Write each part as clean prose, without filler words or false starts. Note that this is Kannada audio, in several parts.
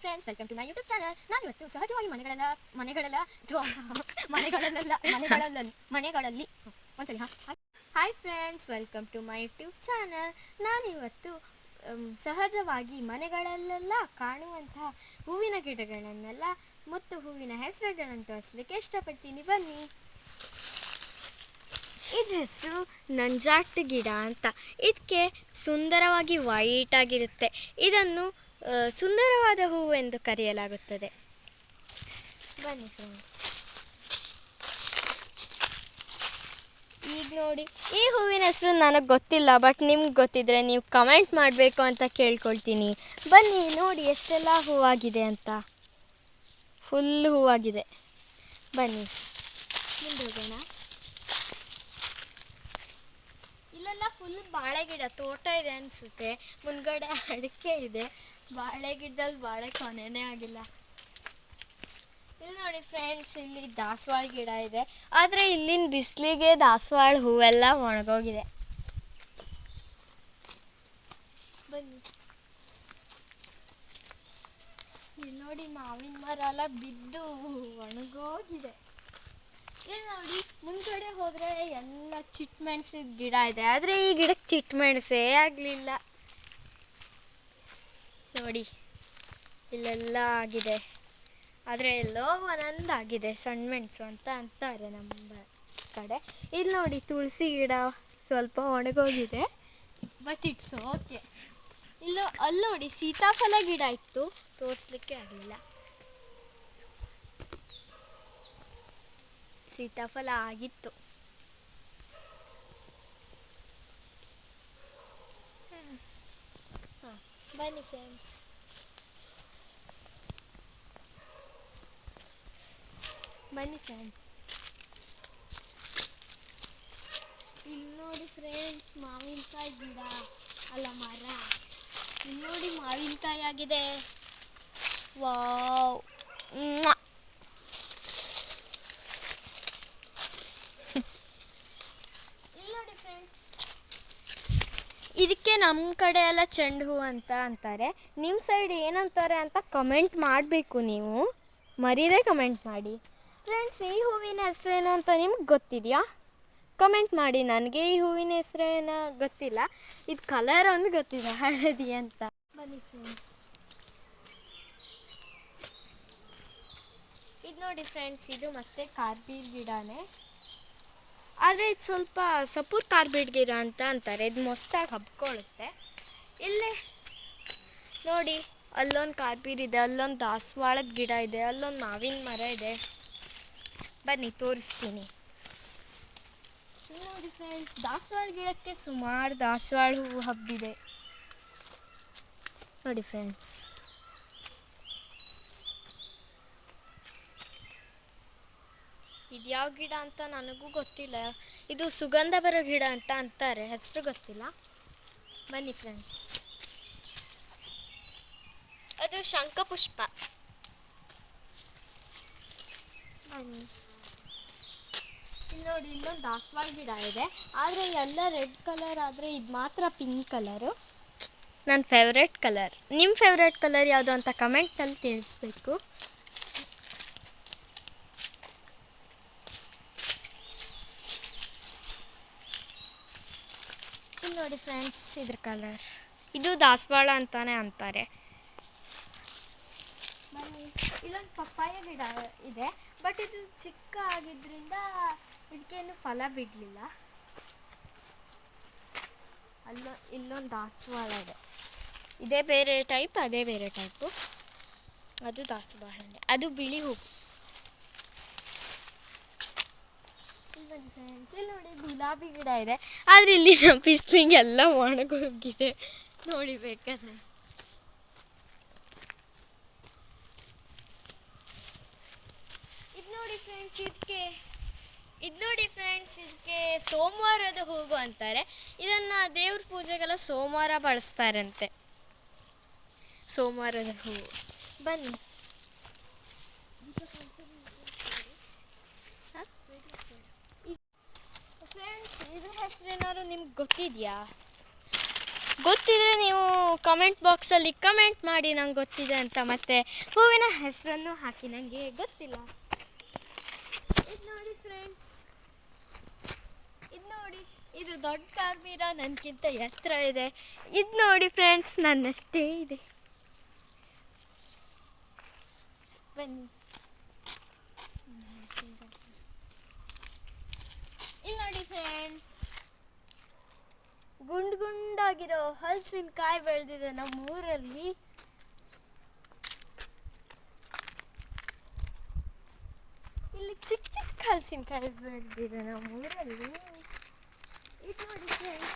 Friends, welcome to my YouTube channel. ನಾನು ಇವತ್ತು ಸಹಜವಾಗಿ ಮನೆಗಳಲ್ಲಿ ಒಂದ್ಸಲಿ hi friends, welcome to my YouTube channel. ನಾನಿವತ್ತು ಸಹಜವಾಗಿ ಮನೆಗಳಲ್ಲೆಲ್ಲ ಕಾಣುವಂತಹ ಹೂವಿನ ಗಿಡಗಳನ್ನೆಲ್ಲ ಮತ್ತು ಹೂವಿನ ಹೆಸರುಗಳನ್ನು ತೋರಿಸ್ಲಿಕ್ಕೆ ಇಷ್ಟಪಡ್ತೀನಿ. ಬನ್ನಿ. ಇದ್ರ ಹೆಸರು ನಂಜಾಟ್ ಗಿಡ ಅಂತ. ಇದಕ್ಕೆ ಸುಂದರವಾಗಿ ವೈಟ್ ಆಗಿರುತ್ತೆ. ಇದನ್ನು ಸುಂದರವಾದ ಹೂವು ಎಂದು ಕರೆಯಲಾಗುತ್ತದೆ. ಬನ್ನಿ ಫ್ರೆಂಡ್ಸ್, ಈಗ ನೋಡಿ, ಈ ಹೂವಿನ ಹೆಸರು ನನಗೆ ಗೊತ್ತಿಲ್ಲ, ಬಟ್ ನಿಮ್ಗೆ ಗೊತ್ತಿದ್ರೆ ನೀವು ಕಮೆಂಟ್ ಮಾಡಬೇಕು ಅಂತ ಕೇಳ್ಕೊಳ್ತೀನಿ. ಬನ್ನಿ ನೋಡಿ ಎಷ್ಟೆಲ್ಲ ಹೂವಾಗಿದೆ ಅಂತ. ಫುಲ್ ಹೂವಾಗಿದೆ. ಬನ್ನಿ ಮುಂದೆ ಹೋಗೋಣ. ಇಲ್ಲೆಲ್ಲ ಫುಲ್ ಬಾಳೆ ಗಿಡ ತೋಟ ಇದೆ ಅನಿಸುತ್ತೆ. ಮುಂದ್ಗಡೆ ಅಡಿಕೆ ಇದೆ. ಬಾಳೆ ಗಿಡದಲ್ಲಿ ಬಾಳೆ ಕೊನೆನೇ ಆಗಿಲ್ಲ. ಇಲ್ಲಿ ನೋಡಿ ಫ್ರೆಂಡ್ಸ್, ಇಲ್ಲಿ ದಾಸವಾಳ ಗಿಡ ಇದೆ. ಆದರೆ ಇಲ್ಲಿನ ಬಿಸಿಲಿಗೆ ದಾಸವಾಳ ಹೂವೆಲ್ಲ ಒಣಗೋಗಿದೆ. ಬನ್ನಿ, ಇಲ್ಲಿ ನೋಡಿ ಮಾವಿನ ಮರ ಎಲ್ಲ ಬಿದ್ದು ಒಣಗೋಗಿದೆ. ಇಲ್ಲಿ ನೋಡಿ ಮುಂದ್ಗಡೆ ಹೋದರೆ ಎಲ್ಲ ಚಿಟ್ಮೆಣಸಿದ ಗಿಡ ಇದೆ. ಆದರೆ ಈ ಗಿಡಕ್ಕೆ ಚಿಟ್ಮೆಣಸೇ ಆಗಲಿಲ್ಲ. ನೋಡಿ ಇಲ್ಲೆಲ್ಲ ಆಗಿದೆ, ಆದರೆ ಎಲ್ಲೋ ಒಂದೊಂದಾಗಿದೆ. ಸಣ್ಣ ಮೆಣಸು ಅಂತ ಅಂತಾರೆ ನಮ್ಮ ಕಡೆ. ಇಲ್ಲಿ ನೋಡಿ ತುಳಸಿ ಗಿಡ ಸ್ವಲ್ಪ ಒಣಗೋಗಿದೆ, ಬಟ್ ಇಟ್ಸ್ ಓಕೆ. ಅಲ್ಲಿ ನೋಡಿ ಸೀತಾಫಲ ಗಿಡ ಇತ್ತು, ತೋರಿಸ್ಲಿಕ್ಕೆ ಆಗಲಿಲ್ಲ. ಸೀತಾಫಲ ಆಗಿತ್ತು. ಬನ್ನಿ ಫ್ರೆಂಡ್ಸ್, ಇಲ್ಲಿ ನೋಡಿ ಫ್ರೆಂಡ್ಸ್, ಮಾವಿನಕಾಯಿ ಗಿಡ ಅಲ್ಲ ಮರ. ಇಲ್ಲಿ ನೋಡಿ ಮಾವಿನಕಾಯಿ ಆಗಿದೆ. ವಾವ್, ಇದಕ್ಕೆ ನಮ್ಮ ಕಡೆ ಎಲ್ಲ ಚೆಂಡು ಹೂ ಅಂತ ಅಂತಾರೆ. ನಿಮ್ಮ ಸೈಡ್ ಏನಂತಾರೆ ಅಂತ ಕಮೆಂಟ್ ಮಾಡಬೇಕು. ನೀವು ಮರೀದೇ ಕಮೆಂಟ್ ಮಾಡಿ. ಫ್ರೆಂಡ್ಸ್, ಈ ಹೂವಿನ ಹೆಸರೇನು ಅಂತ ನಿಮ್ಗೆ ಗೊತ್ತಿದೆಯಾ? ಕಮೆಂಟ್ ಮಾಡಿ. ನನಗೆ ಈ ಹೂವಿನ ಹೆಸರೇನೋ ಗೊತ್ತಿಲ್ಲ. ಇದು ಕಲರ್ ಒಂದು ಗೊತ್ತಿದೆ, ಹಳದಿ ಅಂತ. ಬನ್ನಿ ಫ್ರೆಂಡ್ಸ್, ಇದು ನೋಡಿ ಫ್ರೆಂಡ್ಸ್, ಇದು ಮತ್ತೆ ಕಾರ್ಬೀಡ್ ಗಿಡನೇ. ಆದರೆ ಇದು ಸ್ವಲ್ಪ ಸಪೂರ್ ಕಾರ್ಬೀಡ್ ಗಿಡ ಅಂತ ಅಂತಾರೆ. ಇದು ಮಸ್ತಾಗಿ ಹಬ್ಕೊಳ್ಳುತ್ತೆ. ಇಲ್ಲೇ ನೋಡಿ, ಅಲ್ಲೊಂದು ಕಾರ್ಬೀಡ್ ಇದೆ, ಅಲ್ಲೊಂದು ದಾಸವಾಳದ ಗಿಡ ಇದೆ, ಅಲ್ಲೊಂದು ಮಾವಿನ ಮರ ಇದೆ. ಬನ್ನಿ ತೋರಿಸ್ತೀನಿ. ನೋಡಿ ಫ್ರೆಂಡ್ಸ್, ದಾಸವಾಳ ಗಿಡಕ್ಕೆ ಸುಮಾರು ದಾಸವಾಳ ಹೂವು ಹಬ್ಬಿದೆ. ನೋಡಿ ಫ್ರೆಂಡ್ಸ್, ಇದು ಯಾವ ಗಿಡ ಅಂತ ನನಗೂ ಗೊತ್ತಿಲ್ಲ. ಇದು ಸುಗಂಧ ಬರೋ ಗಿಡ ಅಂತ ಅಂತಾರೆ, ಹೆಸರು ಗೊತ್ತಿಲ್ಲ. ಬನ್ನಿ ಫ್ರೆಂಡ್ಸ್, ಅದು ಶಂಖಪುಷ್ಪ. ಬನ್ನಿ, ಇಲ್ಲಿ ನೋಡಿ, ಇಲ್ಲೊಂದು ದಾಸವಾಳ ಗಿಡ ಇದೆ. ಆದರೆ ಎಲ್ಲ ರೆಡ್ ಕಲರ್, ಆದರೆ ಇದು ಮಾತ್ರ ಪಿಂಕ್ ಕಲರು. ನನ್ನ ಫೇವ್ರೆಟ್ ಕಲರ್. ನಿಮ್ಮ ಫೇವ್ರೆಟ್ ಕಲರ್ ಯಾವುದು ಅಂತ ಕಮೆಂಟಲ್ಲಿ ತಿಳಿಸ್ಬೇಕು. ಇಲ್ಲಿ ನೋಡಿ ಫ್ರೆಂಡ್ಸ್, ಇದ್ರ ಕಲರ್. ಇದು ದಾಸವಾಳ ಅಂತಾನೆ ಅಂತಾರೆ. ಬನ್ನಿ, ಇಲ್ಲೊಂದು ಪಪ್ಪಾಯ ಗಿಡ ಇದೆ, ಬಟ್ ಇದು ಚಿಕ್ಕ ಆಗಿದ್ದರಿಂದ ಇದಕ್ಕೇನು ಫಲ ಬಿಡಲಿಲ್ಲ. ಇಲ್ಲೊಂದು ದಾಸವಾಳ ಇದೆ. ಇದೇ ಬೇರೆ ಟೈಪ್, ಅದೇ ಬೇರೆ ಟೈಪು. ಅದು ದಾಸವಾಳನೇ, ಅದು ಬಿಳಿ ಹೂ. ಇಲ್ಲಿ ನೋಡಿ ಗುಲಾಬಿ ಗಿಡ ಇದೆ. ಆದರೆ ಇಲ್ಲಿ ನಮ್ಮ ಬಿಸಿಲಿಗೆ ಎಲ್ಲ ಒಣಗೋಗಿದೆ. ನೋಡಿ ಬೇಕಾದ್ರೆ. ಇದು ನೋಡಿ ಫ್ರೆಂಡ್ಸ್, ಇದಕ್ಕೆ ಸೋಮವಾರದ ಹೂವು ಅಂತಾರೆ. ಇದನ್ನು ದೇವ್ರ ಪೂಜೆಗೆಲ್ಲ ಸೋಮವಾರ ಬಳಸ್ತಾರಂತೆ, ಸೋಮವಾರದ ಹೂವು. ಬನ್ನಿ, ಫ್ರೆಂಡ್ಸ್, ಇದ್ರ ಹೆಸರೇನಾದ್ರು ನಿಮ್ಗೆ ಗೊತ್ತಿದೆಯಾ? ಗೊತ್ತಿದ್ರೆ ನೀವು ಕಮೆಂಟ್ ಬಾಕ್ಸಲ್ಲಿ ಕಮೆಂಟ್ ಮಾಡಿ ನಂಗೆ ಗೊತ್ತಿದೆ ಅಂತ. ಮತ್ತು ಹೂವಿನ ಹೆಸರನ್ನು ಹಾಕಿ, ನನಗೆ ಗೊತ್ತಿಲ್ಲ. ಇದು ನೋಡಿ ಫ್ರೆಂಡ್ಸ್, ಇದು ನೋಡಿ, ಇದು ದೊಡ್ಡ ಕಾಶ್ಮೀರ ನನಗಿಂತ ಎತ್ತರ ಇದೆ. ಇದು ನೋಡಿ ಫ್ರೆಂಡ್ಸ್, ನನ್ನಷ್ಟೇ ಇದೆ. ಬನ್ನಿ, ಇಲ್ಲಿ ನೋಡಿ ಫ್ರೆಂಡ್ಸ್, ಗುಂಡು ಗುಂಡಾಗಿರೋ ಹಲಸಿನಕಾಯಿ ಬೆಳೆದಿದೆ ನಮ್ಮೂರಲ್ಲಿ. ಇಲ್ಲಿ ಚಿಕ್ಕ ಚಿಕ್ಕ ಹಲಸಿನಕಾಯಿ ಬೆಳೆದಿದೆ ನಮ್ಮೂರಲ್ಲಿ. ಇದು ನೋಡಿ ಫ್ರೆಂಡ್ಸ್,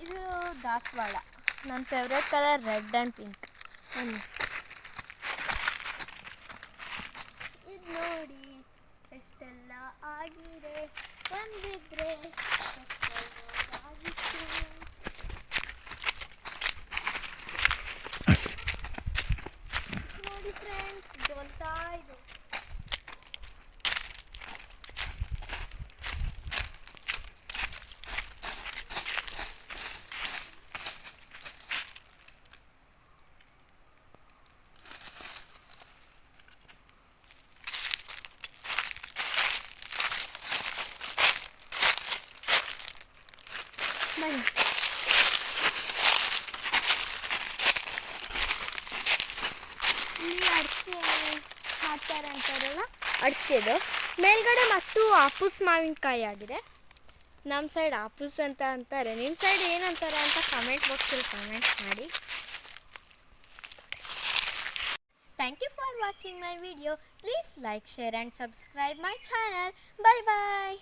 ಇದು ದಾಸವಾಳ. ನನ್ನ favourite colour red and pink. ಬನ್ನಿ, ಇದು ನೋಡಿ ಎಷ್ಟೆಲ್ಲ ಆಗಿದೆ, ಬಂದಿದ್ರೆ ನೋಡಿ ಫ್ರೆಂಡ್ಸ್, ಜೋಲ್ತಾ ಇದೆ. ಬನ್ನಿ, ಇಲ್ಲಿ ಅಡಿಕೆ ಮಾಡ್ತಾರೆ ಅಂತಾರಲ್ಲ, ಅಡಿಕೆದು ಮೇಲ್ಗಡೆ ಮತ್ತು ಆಪೂಸ್ ಮಾವಿನಕಾಯಿ ಆಗಿದೆ. ನಮ್ಮ ಸೈಡ್ ಆಪೂಸ್ ಅಂತ ಅಂತಾರೆ, ನಿಮ್ಮ ಸೈಡ್ ಏನಂತಾರೆ ಅಂತ ಕಮೆಂಟ್ ಬಾಕ್ಸಲ್ಲಿ ಕಮೆಂಟ್ ಮಾಡಿ. Thank you for watching my video. Please like, share and subscribe my channel. Bye bye.